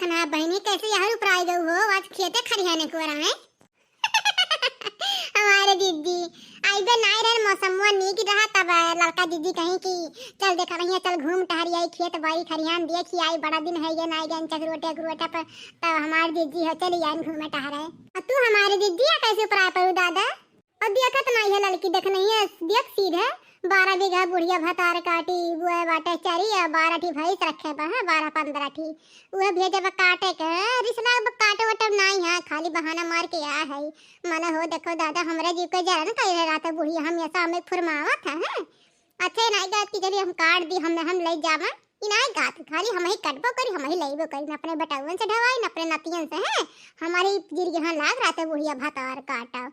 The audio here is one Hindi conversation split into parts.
देखना बहनी कैसे यहाँ ऊपर आई गई हो। आज खेते खरियाने को रहा है हमारे दीदी आई बे नाई रे मौसम नीक रहा तब लड़का दीदी कहीं कि चल देखा रही चल घूम टहरी आई खेत बाड़ी खरियान देखी आई बड़ा दिन है ये नाई गन चकरोटे पर तब हमारे दीदी हो चली आई घूमे टहरे। और तू हमारे दीदी कैसे ऊपर आ पड़ू दादा और देखत नहीं है लड़की देख नहीं है देख सीधे 12 बीघा बुढ़िया भतार काटी वो बाटे चरी 12 ठी भैंस रखे बा 12-15 ठी वो भेजे बा काटे के रिश्ता काटे वटे नहीं है खाली बहाना मार के आ है मने हो देखो दादा हमरे जीव के जरा न कह रहा था बुढ़िया हम ऐसा हमें फुरमावा था है अच्छा नहीं गात की जब हम काट दी हम ले जावा इनाय गात खाली हम ही कटबो करी हम ही लेबो करी अपने बटावन से ढवाई न अपने नतियन से है हमारी जीर यहाँ लाग रहा था बुढ़िया भतार काटा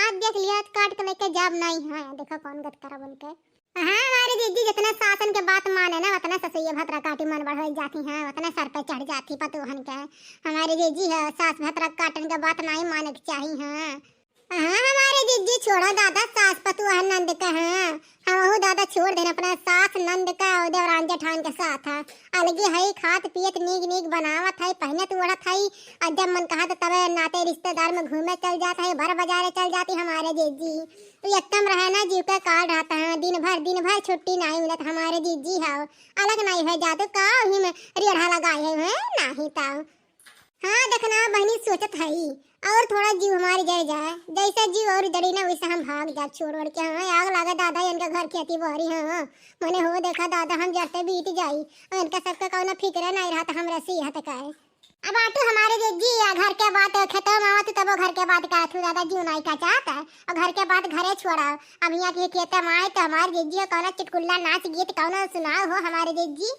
आज देख लिया काट के लेके जब नहीं है देखो कौन गत करा बोल के। हाँ हमारी दीदी जितना शासन के बात माने ना उतना ससैया भतरा काटी मन बढ़ जाती है उतना सर पे चढ़ जाती पतोहन के। हमारी दीदी है सास भतरा काटन के बात नहीं माने के चाहिए। हाँ हाँ हमारे दीदी छोड़ा दादा सास पतु नंद का है हम दादा छोड़ देना अपना सास नंद का देवरान जेठान के साथ है अलगे है खात पियत नीक नीक बनावत है पहने तो उड़त है और जब मन कहा तो तब नाते रिश्तेदार में घूमे चल जाता है भर बाजारे चल जाती हमारे दीदी तो एकदम रहे ना जीव का कार्ड आता है दिन भर छुट्टी नहीं मिलत हमारे दीदी है अलग नहीं है जादू का ही में रेढ़ा लगाए है नहीं था। हाँ देखना बहनी सोचत है और थोड़ा जीव हमारी जड़ जाए जैसा जीव और जड़ी ना वैसे हम भाग जा छोड़ के। हाँ आग लगा दादा इनका घर खेती बहरी हाँ मैंने हो देखा दादा हम जरते बीत जाई और इनका सबका कौन फिक्र नहीं रहा था हमरा से हत का अब आटू हमारे दीदी घर के बात खत्म आवत तब घर के बात का तू दादा जीव नहीं का चाहता और घर के बात घरे छोड़ा अब यहाँ के खेत में आए तो हमारे दीदी कौन चुटकुल्ला नाच गीत कौन सुनाओ हो हमारे दीदी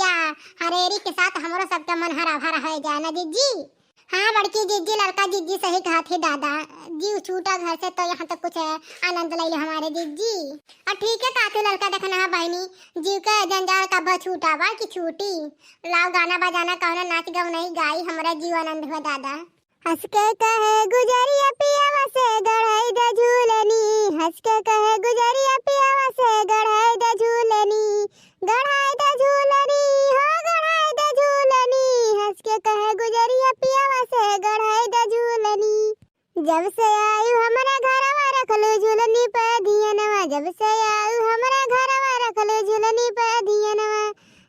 या हरेरी के साथ हमारा सबका मन हरा भरा है जाना दीदी। हाँ बड़की दीदी लड़का दीदी सही कहा थे दादा जीव छूटा घर से तो यहाँ तक कुछ आनंद ले लो हमारे दीदी। और ठीक है कातू लड़का देखना है बहनी जीव का जंजाल कब छूटा बा की छूटी लाओ गाना बजाना कौन नाच गाँव नहीं गाई हमारा जीव आनंद हुआ दादा। हंस के कहे गुजरिया पियावा से गढ़ाई द झूलनी हंस के कहे गुजरिया पियावा से गढ़ाई द झूलनी गढ़ाई द झूलनी हो गढ़ाई द झूलनी हंस के कहे गुजरिया पियावा से गढ़ाई द झूलनी जब से आयु हमारा घरवा रखलो झूलनी पे दियनवा जब से आयु हमारा घरवा रखलो झूलनी पे दियनवा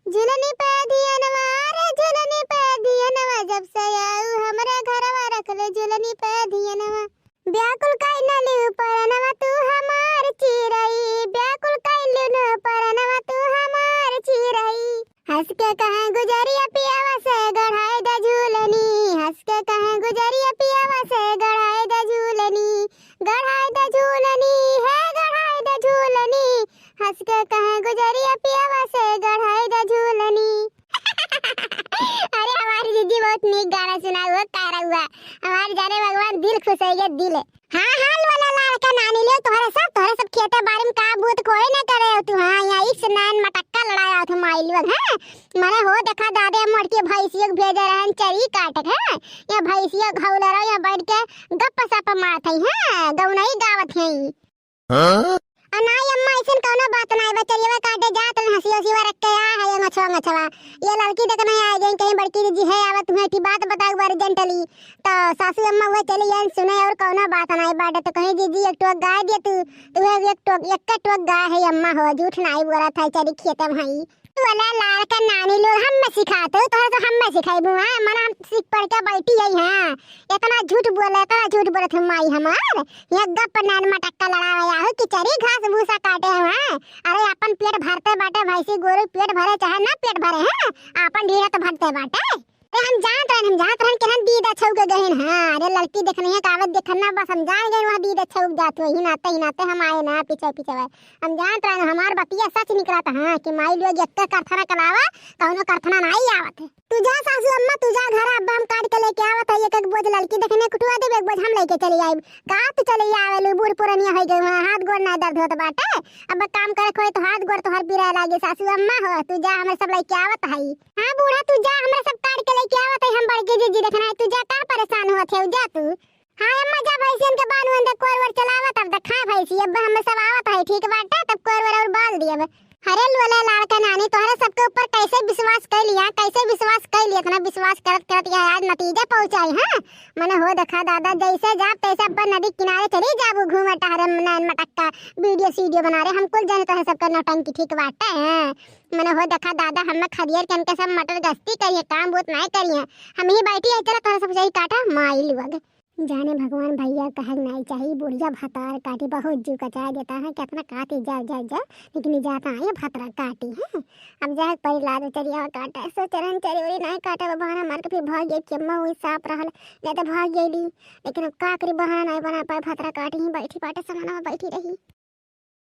झूलनी पे दियनवा रे झूलनी पे दियनवा जब से आयु हमारा घरवा रखलो झूलनी पे दियनवा व्याकुल काइना ले परनवा तू हमार चिरई व्याकुल काइले न परनवा तू हमार चिरई हंस के कहे गुजरिया पियावा से गढ़ाई द झूलनी हंस के कहे गुजरिया पियावा से गढ़ाई द झूलनी गढ़ाई द झूलनी है गढ़ाई द झूलनी हंस के कहे गुजरिया पियावा से गढ़ाई द झूलनी अरे हमारी दीदी बहुत नीक गाना सुना हुआ तारा हुआ हमारे जाने भगवान दिल खुश हो गया दिल। हाँ हाल वाला लड़का नानी ले तोहरे सब खेते बारे में का भूत कोई न करे तू। हाँ यहाँ इस नान मटक्का लड़ाया था माइल लोग है मैंने हो देखा दादे मटके भैंसियों भेजे रहन चरी काटे है या भैंसियों घावले रहो या बैठ के गप्पा सप्पा मारत है गौ नहीं गावत है अनाई अम्मा ऐसन कोनो बात नहीं बचरिया काटे जात हंसी हंसी रख के आ है ngछवा ये लड़की देख नहीं आ गई कहीं बड़की दीदी है आवत तुम्हें की बात बताओ बार जंटली तो सासू अम्मा वो चली यान सुने और कोनो बात नहीं बाटे तो कहीं दीदी एक टोक गाय दे तू एक टोक गाय है अम्मा हो झूठ नहीं बोला था चली खेत भाई वाला लड़का नानी लोग हम में सिखाते तो हम में सिखाई बुआ मन हम सीख पढ़ के बैठी है हां इतना झूठ बोले थे माई हमार ये गप नान मटक्का लड़ाया हो कि चरी घास भूसा काटे हैं अरे अपन पेट भरते बाटे भैंसी गोरू पेट भरे चाहे ना पेट भरे हैं अपन ढीरा तो भरते बाटे हम जानत रहन केहन दीद छौक गहन हां अरे लड़की देखनी है कावत देखना बस हम जान गए वहां दीद छौक जात हो ही नाते हम आए ना पीछे हम जानत रहन हमार बतिया सच निकलता हां कि माई लोग एक करथना करावा कौनो करथना नहीं आवत तुझा सासू अम्मा तुझा घर अब्बा हम काट के लेके आवत है एक बोझ लड़की देखने कुटवा देबे एक बोझ हम लेके चली आइब का तू चली आवेलू बूढ़ पुरानिया हो गई हाथ गोड़ ना दर्द होत बाटे अब काम करे कोई तो हाथ गोड़ तोहर पिरा लागे सासू अम्मा हो तू जा हमरे सब लेके आवत है हां बूढ़ा तू जा हमरे सब काट के लेके आवत है हम बड़की दीदी देखना तू जा का परेशान होत है जा तू हां अम्मा जा भैंसियन के बान वंदे कोरवर चलावत अब देखा भैंसी अब हम सब आवत है ठीक बाटे तब कोरवर और बाल दिए अरे लोला लाड़का नानी तोहरे सबके ऊपर कैसे विश्वास कर लिया, कैसे विश्वास कर लिया, इतना विश्वास करत करत ये आज नतीजे पहुंचाई। हां मने हो देखा दादा जैसे जाब तैसे अपन नदी किनारे चली जाबू घूमे टहरे नैन मटक्का वीडियो सीडियो बना रहे हम कुल जाने तोहरे सबका नौटंकी ठीक बाटे हैं। मने हो देखा दादा हम खरियर के इनके सब मटर गश्ती करिए काम बहुत नहीं करिए हम ही बैठी है चला तोहरे सब सही काटा माइल वग जाने भगवान भैया कहे नहीं चाहिए बुढ़िया भतार काटी बहुत जीव कचा देता है कितना काटी जा जा जा लेकिन जाता है भतरा काटी है अब जा परिलाद चरिया काटा सो चरण चरियोरी नहीं काटा बहाना मार के फिर भाग गई केम्मा हुई साफ रहल नहीं तो भाग गई लेकिन अब का करी बहाना नहीं बना पाए भतरा काटी ही बैठी पाटे समाना बैठी रही।